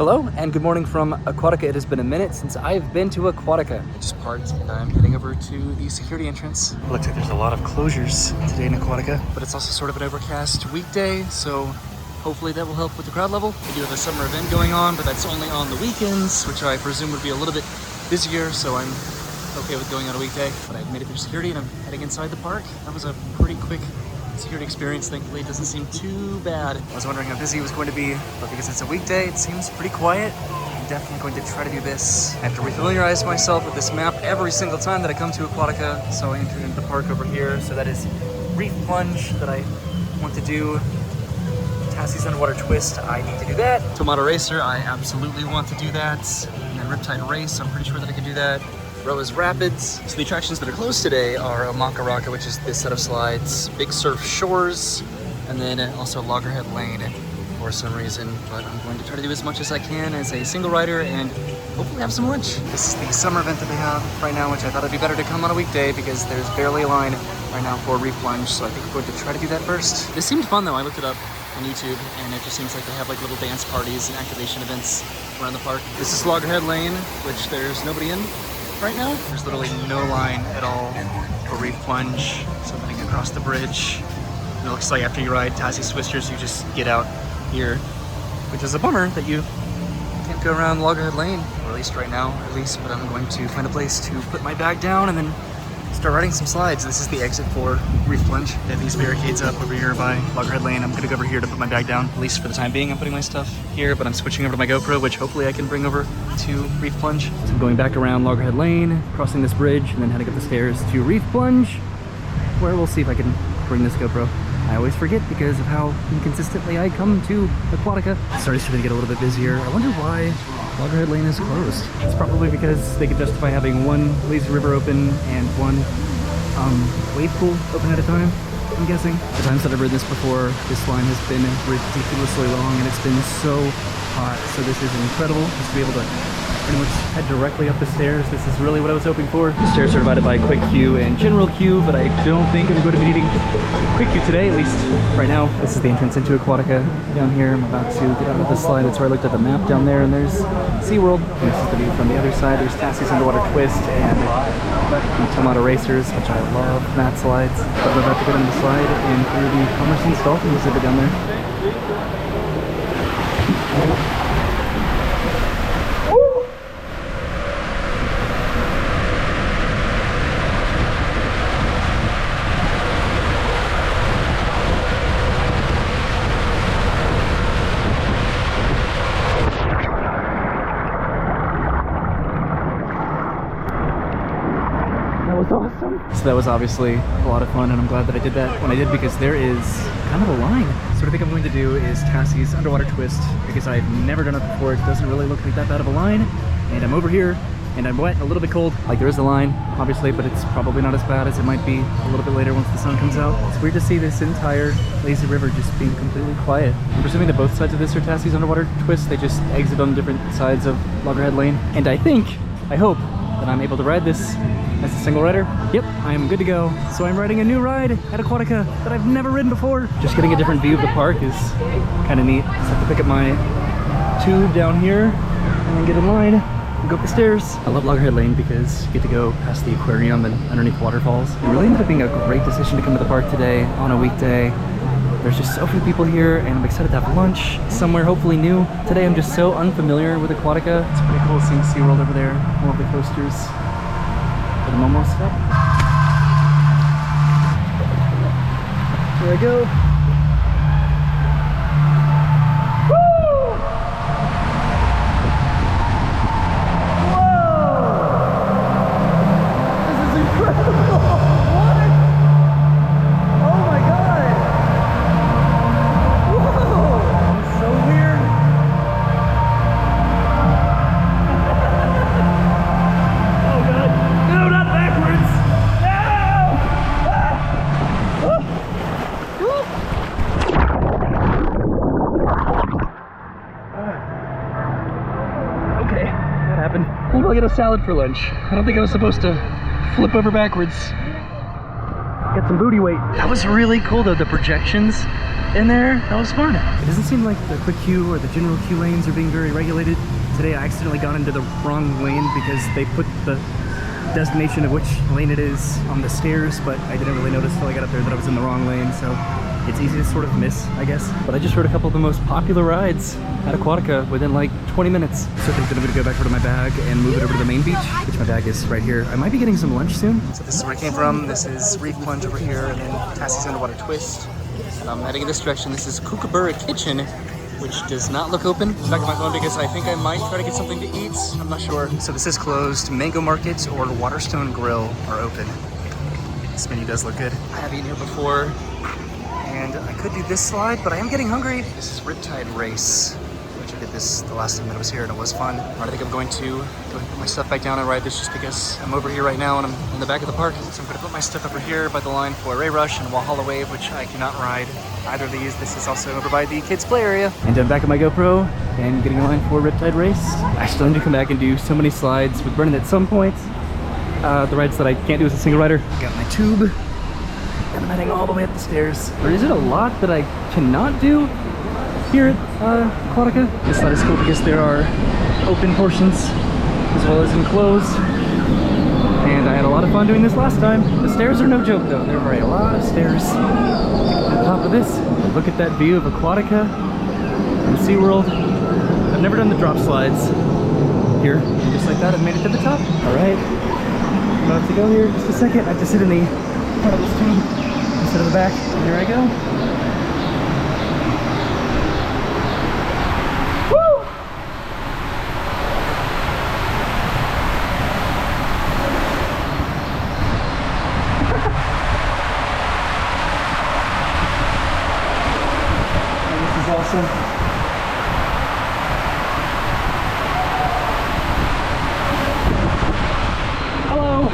Hello and good morning from Aquatica. It has been a minute since I've been to Aquatica. I just parked and I'm heading over to the security entrance. It looks like there's a lot of closures today in Aquatica, but it's also sort of an overcast weekday, so hopefully that will help with the crowd level. We do have a summer event going on, but that's only on the weekends, which I presume would be a little bit busier, so I'm okay with going on a weekday. But I've made it through security and I'm heading inside the park. That was a pretty quick security experience. Thankfully it doesn't seem too bad. I was wondering how busy it was going to be, but because it's a weekday it seems pretty quiet. I'm definitely going to try to do this. I have to refamiliarize myself with this map every single time that I come to Aquatica. So I entered into the park over here. So that is Reef Plunge that I want to do. Tassie's underwater twist, I need to do that. Tomato Racer, I absolutely want to do that. And then Riptide Race, I'm pretty sure that I can do that. Roa's Rapids. So the attractions that are closed today are Aquatica, which is this set of slides, Big Surf Shores, and then also Loggerhead Lane for some reason. But I'm going to try to do as much as I can as a single rider and hopefully have some lunch. This is the summer event that they have right now, which I thought it'd be better to come on a weekday because there's barely a line right now for Reef Plunge. So I think we're going to try to do that first. This seemed fun though. I looked it up on YouTube and it just seems like they have like little dance parties and activation events around the park. This is Loggerhead Lane, which there's nobody in right now. There's literally no line at all for Reef Plunge. So I'm heading across the bridge. And it looks like after you ride Tassie Swisters, you just get out here, which is a bummer that you can't go around Loggerhead Lane, or at least right now, but I'm going to find a place to put my bag down and then start riding some slides. This is the exit for Reef Plunge. They have these barricades up over here by Loggerhead Lane. I'm gonna go over here to put my bag down. At least for the time being, I'm putting my stuff here, but I'm switching over to my GoPro, which hopefully I can bring over to Reef Plunge. So I'm going back around Loggerhead Lane, crossing this bridge, and then heading up the stairs to Reef Plunge, where we'll see if I can bring this GoPro. I always forget because of how inconsistently I come to Aquatica. It's starting to get a little bit busier. I wonder why Loggerhead Lane is closed. It's probably because they could justify having one lazy river open and one wave pool open at a time, I'm guessing. The times that I've ridden this before, this line has been ridiculously long and it's been so hot. So this is incredible just to be able to pretty much head directly up the stairs. This is really what I was hoping for. The stairs are divided by quick queue and general queue, but I don't think I'm going to be needing quick queue today, at least right now. This is the entrance into Aquatica down here. I'm about to get out of the slide. That's where I looked at the map down there, and there's SeaWorld. And this is the view from the other side. There's Tassie's underwater twist and Tomato Racers, which I love, mat slides. But I'm about to get on the slide and through the Commerce's Dolphin exhibit down there. Awesome. So that was obviously a lot of fun, and I'm glad that I did that when I did, because there is kind of a line. So what I think I'm going to do is Tassie's underwater twist, because I've never done it before. It doesn't really look like that bad of a line, and I'm over here and I'm wet and a little bit cold. Like, there is a line obviously, but it's probably not as bad as it might be a little bit later once the sun comes out. It's weird to see this entire lazy river just being completely quiet. I'm presuming that both sides of this are Tassie's underwater twist. They just exit on different sides of Loggerhead Lane, and I hope that I'm able to ride this as a single rider. Yep, I am good to go. So I'm riding a new ride at Aquatica that I've never ridden before. Just getting a different view of the park is kind of neat. Just have to pick up my tube down here and then get in line and go up the stairs. I love Loggerhead Lane because you get to go past the aquarium and underneath waterfalls. It really ended up being a great decision to come to the park today on a weekday. There's just so few people here, and I'm excited to have lunch somewhere hopefully new. Today I'm just so unfamiliar with Aquatica. It's pretty cool seeing SeaWorld over there, all of the coasters. But I'm almost up. Here I go. Woo! Whoa! This is incredible! What? Oh my god! Whoa! It's so weird. Oh god! No, not backwards! No! Ah! Okay, that happened. Maybe I'll get a salad for lunch. I don't think I was supposed to flip over backwards. Get some booty weight. That was really cool though, the projections in there. That was fun. It doesn't seem like the quick queue or the general queue lanes are being very regulated. Today I accidentally got into the wrong lane because they put the destination of which lane it is on the stairs, but I didn't really notice until I got up there that I was in the wrong lane, so it's easy to sort of miss, I guess. But I just rode a couple of the most popular rides at Aquatica within like 20 minutes. So I think that I'm gonna go back over to my bag and move it over to the main beach, which my bag is right here. I might be getting some lunch soon. So this is where I came from. This is Reef Plunge over here, and then Tassie's underwater twist. And I'm heading in this direction. This is Kookaburra Kitchen, which does not look open. Back to my phone because I think I might try to get something to eat. I'm not sure. So this is closed. Mango Market or Waterstone Grill are open. This menu does look good. I have eaten here before, and I could do this slide, but I am getting hungry. This is Riptide Race, which I did this the last time that I was here, and it was fun. I think I'm going to go ahead and put my stuff back down and ride this just because I'm over here right now and I'm in the back of the park. So I'm going to put my stuff over here by the line for Ray Rush and Walhalla Wave, which I cannot ride either of these. This is also over by the kids play area. And I'm back at my GoPro and getting in line for Riptide Race. I still need to come back and do so many slides with Brennan at some point. The rides that I can't do as a single rider. Got my tube, and I'm heading all the way up the stairs. Or is it a lot that I cannot do here at Aquatica? This slide is cool because there are open portions as well as enclosed. And I had a lot of fun doing this last time. The stairs are no joke though. There are a lot of stairs. On the top of this, look at that view of Aquatica and SeaWorld. I've never done the drop slides here. And just like that, I've made it to the top. All right, I'm about to go here in just a second. I have to sit in the front of this tube instead of the back. And here I go. Awesome. Hello.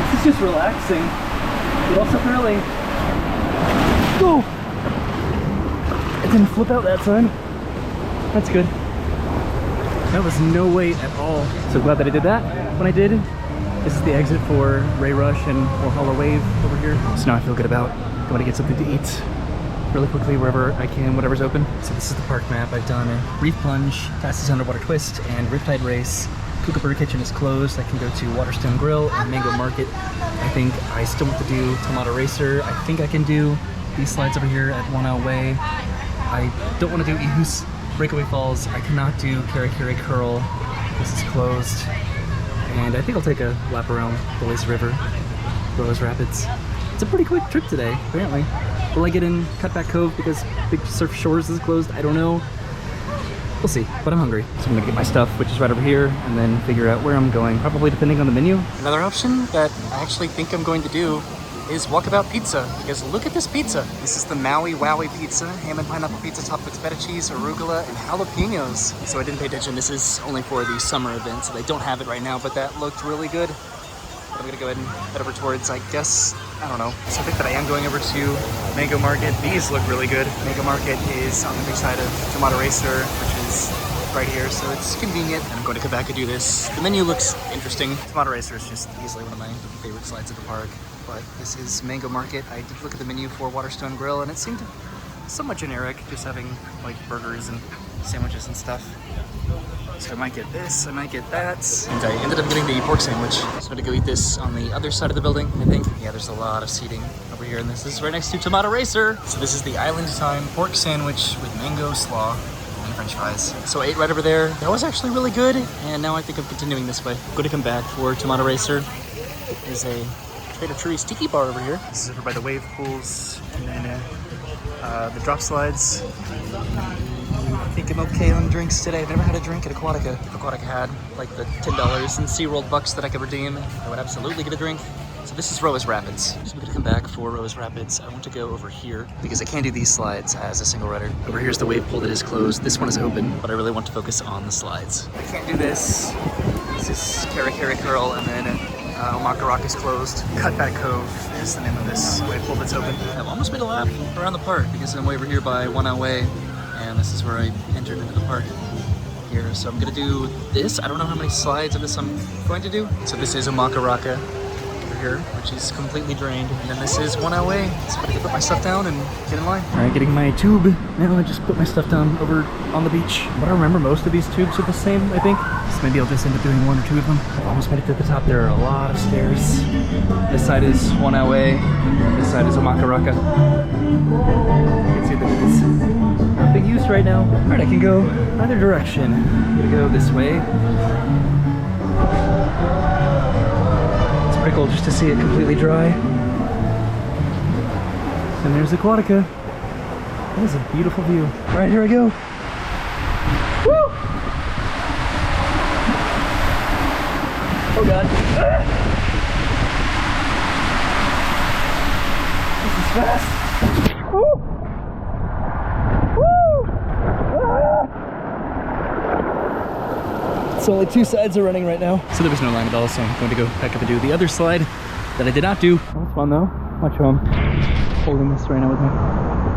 This is just relaxing, but also thrilling. Go! It didn't flip out that time. That's good. That was no weight at all. So glad that I did that when I did. This is the exit for Ray Rush and Walhalla Wave over here. So now I feel good about going to get something to eat really quickly wherever I can, whatever's open. So this is the park map. I've done a Reef Plunge, Tassie's Underwater Twist, and Riptide Race. Kookaburra Kitchen is closed. I can go to Waterstone Grill and Mango Market. I think I still want to do Tomato Racer. I think I can do these slides over here at 1 Hour Way. I don't want to do Ehoos Breakaway Falls. I cannot do Kara Kara Curl. This is closed. And I think I'll take a lap around the Lazy River, Rose Rapids. It's a pretty quick trip today, apparently. Will I get in Cutback Cove because Big Surf Shores is closed? I don't know. We'll see, but I'm hungry. So I'm gonna get my stuff, which is right over here, and then figure out where I'm going, probably depending on the menu. Another option that I actually think I'm going to do is Walkabout Pizza, because look at this pizza. This is the Maui Wowie Pizza, ham and pineapple pizza topped with feta cheese, arugula, and jalapenos. So I didn't pay attention. This is only for the summer event, so they don't have it right now, but that looked really good. But I'm gonna go ahead and head over towards, I guess, I don't know. So I think that I am going over to Mango Market. These look really good. Mango Market is on the big side of Tomato Racer, which is right here, so it's convenient. And I'm going to come back and do this. The menu looks interesting. Tomato Racer is just easily one of my favorite slides at the park. But this is Mango Market. I did look at the menu for Waterstone Grill, and it seemed somewhat generic, just having like burgers and sandwiches and stuff. So I might get this, I might get that. And I ended up getting the pork sandwich. So I'm gonna go eat this on the other side of the building, I think. Yeah, there's a lot of seating over here, and this is right next to Tomato Racer. So this is the Island Time pork sandwich with mango slaw and french fries. So I ate right over there. That was actually really good, and now I think I'm continuing this way. I'm gonna come back for Tomato Racer. There's a Trader Trui's Tiki Bar over here. This is over by the wave pools, and then the drop slides. I think I'm okay on drinks today. I've never had a drink at Aquatica. If Aquatica had like the $10 in SeaWorld bucks that I could redeem, I would absolutely get a drink. So this is Rose Rapids. So I'm gonna come back for Rose Rapids. I want to go over here because I can't do these slides as a single rider. Over here's the wave pool that is closed. This one is open, but I really want to focus on the slides. I can't do this. This is Kara Kara Curl, and then Omaka Rock is closed. Cutback Cove is the name of this wave pool that's open. I've almost made a lap around the park because I'm way over here by 1 Hour Way, and this is where I entered into the park. here. So I'm gonna do this. I don't know how many slides of this I'm going to do. So this is Aquatica over here, which is completely drained. And then this is 1 hour away. So I'm gonna put my stuff down and get in line. All right, getting my tube. Now I just put my stuff down over on the beach. But I remember most of these tubes are the same, I think. So maybe I'll just end up doing 1 or 2 of them. I've almost made it to the top. There are a lot of stairs. This side is 1 hour away. This side is Aquatica. You can see that it is not being used right now. All right, I can go either direction. I'm gonna go this way. It's pretty cool just to see it completely dry. And there's Aquatica. That is a beautiful view. All right, here I go. Woo! Oh God. This is fast. Woo! So only 2 sides are running right now. So there was no line at all, so I'm going to go back up and do the other slide that I did not do. That was fun though. Watch how I'm holding this right now with my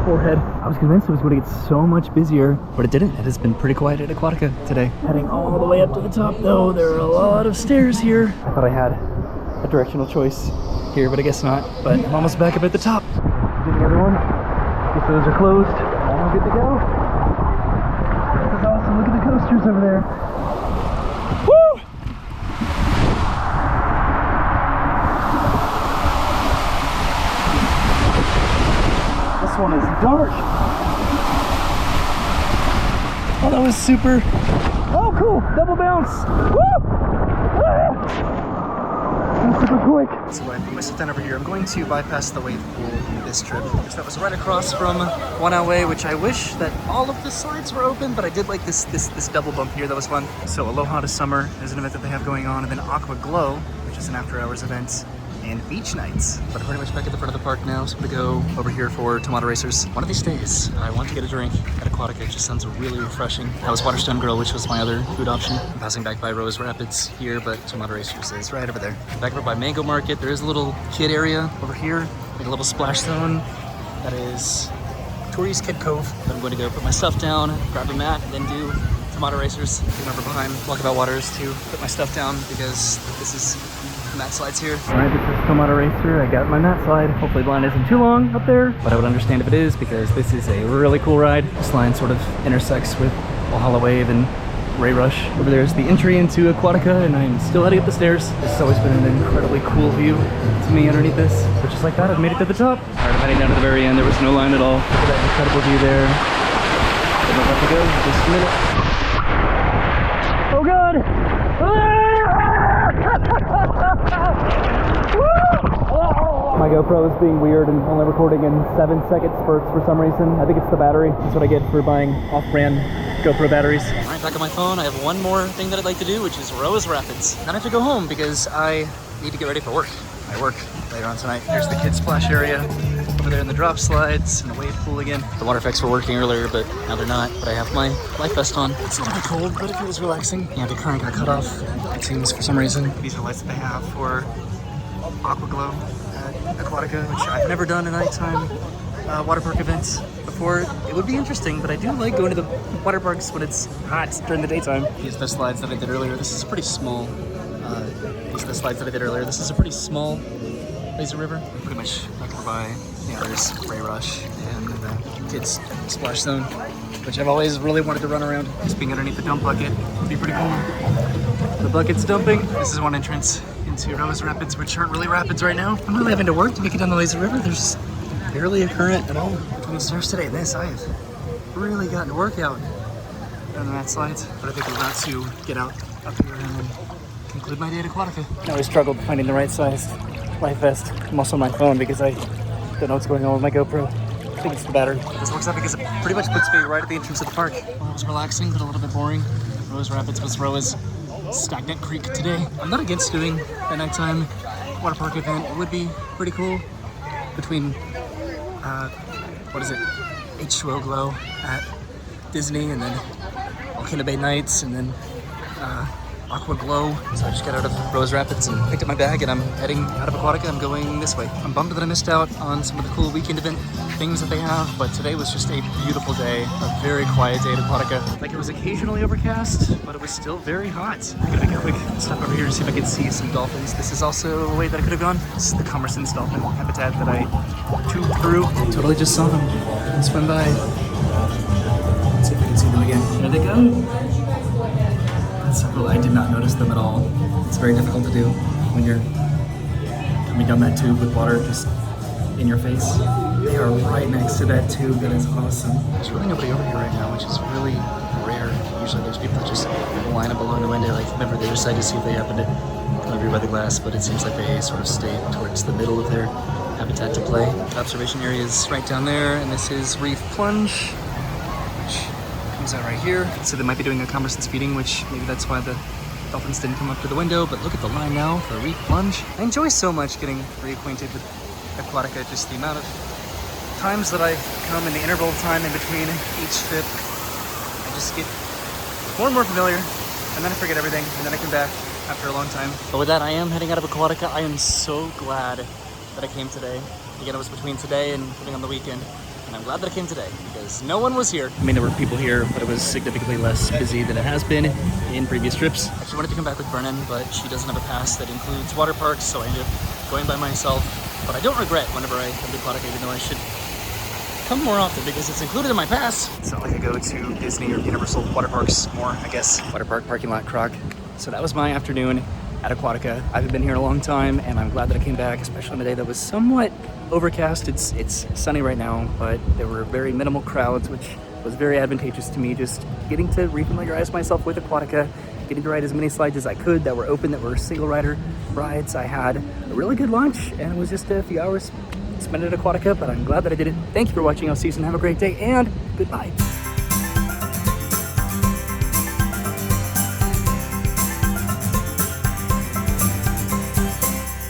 forehead. I was convinced it was going to get so much busier, but it didn't. It has been pretty quiet at Aquatica today. Heading all the way up to the top though. There are a lot of stairs here. I thought I had a directional choice here, but I guess not. But I'm almost back up at the top. Do the other one. If those are closed, I'm good to go. This is awesome. Look at the coasters over there. Woo! This one is dark. Oh, that was super. Oh, cool. Double bounce. Woo! Ah! That's super quick. So I put my stuff down over here. I'm going to bypass the wave pool this trip, because that was right across from 1 hour away, which I wish that all of the slides were open, but I did like this double bump here. That was fun. So Aloha to Summer is an event that they have going on, and then Aqua Glow, which is an after hours event, and beach nights. But I'm pretty much back at the front of the park now, so I'm gonna go over here for Tomato Racers. One of these days, I want to get a drink at Aquatica. It just sounds really refreshing. That was Waterstone Grill, which was my other food option. I'm passing back by Rose Rapids here, but Tomato Racers is right over there. Back over by Mango Market, there is a little kid area over here, like a little splash zone. That is Tori's Kid Cove. I'm going to go put my stuff down, grab a mat, and then do Tomato Racers. Come over behind Walkabout Waters to put my stuff down, because this is mat slides here. All right, this is Tomato Racer. I got my mat slide. Hopefully the line isn't too long up there, but I would understand if it is, because this is a really cool ride. This line sort of intersects with Valhalla Wave and Ray Rush. Over there is the entry into Aquatica, and I'm still heading up the stairs. This has always been an incredibly cool view to me underneath this. But just like that, I've made it to the top. All right, I'm heading down to the very end. There was no line at all. Look at that incredible view there. I'm about to go just a minute. Oh God! My GoPro is being weird and only recording in 7-second spurts for some reason. I think it's the battery. That's what I get for buying off-brand GoPro batteries. All right, back on my phone. I have one more thing that I'd like to do, which is Rose Rapids. Then I have to go home because I need to get ready for work. I work later on tonight. Here's the kids splash area. Over there in the drop slides and the wave pool again. The water effects were working earlier, but now they're not. But I have my life vest on. It's a little bit cold, but it feels relaxing. Yeah, the current got cut off, it seems, for some reason. These are lights that they have for Aqua Glow at Aquatica, which I've never done a nighttime water park event before. It would be interesting, but I do like going to the water parks when it's hot during the daytime. These are the slides that I did earlier. This is pretty small. These are the slides that I did earlier. This is a pretty small lazy river. Pretty much back over by, yeah, there's Ray Rush and the kids splash zone, which I've always really wanted to run around. Just being underneath the dump bucket would be pretty cool. The bucket's dumping. This is one entrance into Rose Rapids, which aren't really rapids right now. I'm really having to work to make it down the lazy river. There's barely a current at all between the stairs today. This, I have really gotten to work out on the mat slides, but I think I'm about to get out up here and then conclude my day at Aquatica. I always struggled finding the right size life vest. I'm also on my phone because I don't know what's going on with my GoPro. I think it's the battery. This works out because it pretty much puts me right at the entrance of the park. Well, it was relaxing, but a little bit boring. Rose Rapids was Rose Stagnant Creek today. I'm not against doing a nighttime water park event. It would be pretty cool between, what is it, H2O Glow at Disney, and then Volcano Bay Nights, and then aqua glow. So I just got out of Rose Rapids and picked up my bag, and I'm heading out of Aquatica. I'm going this way. I'm bummed that I missed out on some of the cool weekend event things that they have, but today was just a beautiful day, a very quiet day at Aquatica. Like, it was occasionally overcast, but it was still very hot. I'm gonna make a quick stop over here to see if I can see some dolphins. This is also a way that I could have gone. This is the Commerson's dolphin habitat that I tubed through. Totally just saw them and swim by. Let's see if I can see them again. There they go. That's so cool. I did not notice them at all. It's very difficult to do when you're coming down that tube with water just in your face. They are right next to that tube. That is awesome. There's really nobody over here right now, which is really rare. Usually there's people that just line up along the window, like remember the other side to see if they happen to come over by the glass, but it seems like they sort of stay towards the middle of their habitat to play. The observation area is right down there, and this is Reef Plunge, which comes out right here. So they might be doing a Commerson's feeding, which maybe that's why the dolphins didn't come up to the window, but look at the line now for Reef Plunge. I enjoy so much getting reacquainted with Aquatica, just the amount of times that I come in the interval of time in between each trip. I just get more and more familiar, and then I forget everything, and then I come back after a long time. But with that, I am heading out of Aquatica. I am so glad that I came today. Again, it was between today and putting on the weekend, and I'm glad that I came today because no one was here. I mean, there were people here, but it was significantly less busy than it has been in previous trips. I actually wanted to come back with Brennan, but she doesn't have a pass that includes water parks, so I ended up going by myself. But I don't regret whenever I come to Aquatica, even though I should come more often because it's included in my pass. It's not like I go to Disney or Universal water parks more, I guess. Water park parking lot croc. So that was my afternoon at Aquatica. I haven't been here in a long time, and I'm glad that I came back, especially on a day that was somewhat overcast. It's sunny right now, but there were very minimal crowds, which was very advantageous to me, just getting to refamiliarize myself with Aquatica, getting to ride as many slides as I could that were open, that were single rider rides. I had a really good lunch, and it was just a few hours spent at Aquatica, but I'm glad that I did it. Thank you for watching. I'll see you soon. Have a great day, and goodbye.